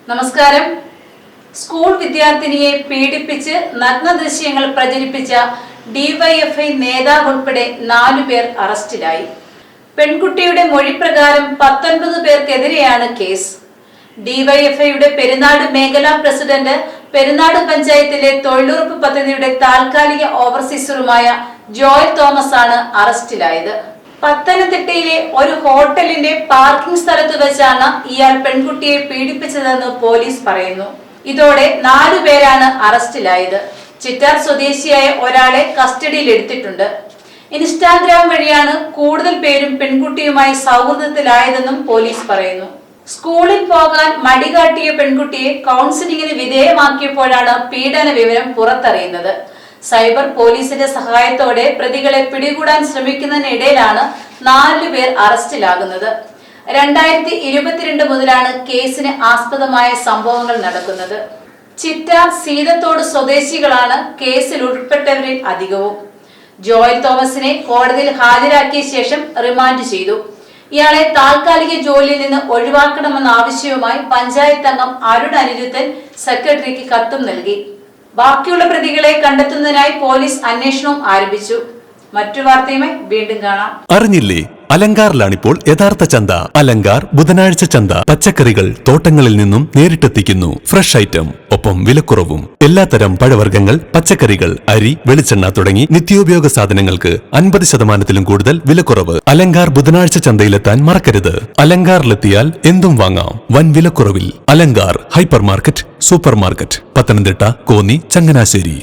നമസ്കാരം. സ്കൂൾ വിദ്യാർത്ഥിനിയെ പീഡിപ്പിച്ച് നഗ്ന ദൃശ്യങ്ങൾ പ്രചരിപ്പിച്ച ഡിവൈഎഫ്ഐ നേതാവ് ഉൾപ്പെടെ 4 പേർ അറസ്റ്റിലായി. പെൺകുട്ടിയുടെ മൊഴി പ്രകാരം 19 പേർക്കെതിരെയാണ് കേസ്. ഡിവൈഎഫ്ഐയുടെ പെരുന്നാട് മേഖലാ പ്രസിഡന്റ്, പെരുന്നാട് പഞ്ചായത്തിലെ തൊഴിലുറപ്പ് പദ്ധതിയുടെ താൽക്കാലിക ഓവർസീസറുമായ ജോയൽ തോമസ് ആണ് അറസ്റ്റിലായത്. പത്തനംതിട്ടയിലെ ഒരു ഹോട്ടലിന്റെ പാർക്കിംഗ് സ്ഥലത്ത് വെച്ചാണ് ഇയാൾ പെൺകുട്ടിയെ പീഡിപ്പിച്ചതെന്ന് പോലീസ് പറയുന്നു. ഇതോടെ 4 പേരാണ് അറസ്റ്റിലായത്. ചിറ്റാർ സ്വദേശിയായ ഒരാളെ കസ്റ്റഡിയിൽ എടുത്തിട്ടുണ്ട്. ഇൻസ്റ്റാഗ്രാം വഴിയാണ് കൂടുതൽ പേരും പെൺകുട്ടിയുമായി സൗഹൃദത്തിലായതെന്നും പോലീസ് പറയുന്നു. സ്കൂളിൽ പോകാൻ മടികാട്ടിയ പെൺകുട്ടിയെ കൗൺസിലിംഗിന് വിധേയമാക്കിയപ്പോഴാണ് പീഡന വിവരം പുറത്തറിയുന്നത്. സൈബർ പോലീസിന്റെ സഹായത്തോടെ പ്രതികളെ പിടികൂടാൻ ശ്രമിക്കുന്നതിനിടയിലാണ് 4 പേർ അറസ്റ്റിലാകുന്നത്. 2022 മുതലാണ് കേസിന് ആസ്പദമായ സംഭവങ്ങൾ നടക്കുന്നത്. ചിറ്റാർ സീതത്തോട് സ്വദേശികളാണ് കേസിൽ ഉൾപ്പെട്ടവരിൽ അധികവും. ജോയൽ തോമസിനെ കോടതിയിൽ ഹാജരാക്കിയ ശേഷം റിമാൻഡ് ചെയ്തു. ഇയാളെ താൽക്കാലിക ജോലിയിൽ നിന്ന് ഒഴിവാക്കണമെന്ന ആവശ്യവുമായി പഞ്ചായത്ത് അംഗം അരുൺ അനിരുദ്ധൻ സെക്രട്ടറിക്ക് കത്തും നൽകി. ബാക്കിയുള്ള പ്രതികളെ കണ്ടെത്തുന്നതിനായി പോലീസ് അന്വേഷണവും ആരംഭിച്ചു. മറ്റു വാർത്തയുമായി വീണ്ടും കാണാം. അറിഞ്ഞില്ലേ, അലങ്കാറിലാണിപ്പോൾ യഥാർത്ഥ ചന്ത. അലങ്കാർ ബുധനാഴ്ച ചന്ത. പച്ചക്കറികൾ തോട്ടങ്ങളിൽ നിന്നും നേരിട്ടെത്തിക്കുന്നു. ഫ്രഷ് ഐറ്റം, ഒപ്പം വിലക്കുറവും. എല്ലാത്തരം പഴവർഗ്ഗങ്ങൾ, പച്ചക്കറികൾ, അരി, വെളിച്ചെണ്ണ തുടങ്ങി നിത്യോപയോഗ സാധനങ്ങൾക്ക് 50% കൂടുതൽ വിലക്കുറവ്. അലങ്കാർ ബുധനാഴ്ച ചന്തയിലെത്താൻ മറക്കരുത്. അലങ്കാറിലെത്തിയാൽ എന്തും വാങ്ങാം വൻ വിലക്കുറവിൽ. Alankar hyper market, super market, Pathanamthitta, Konni, Changanassery.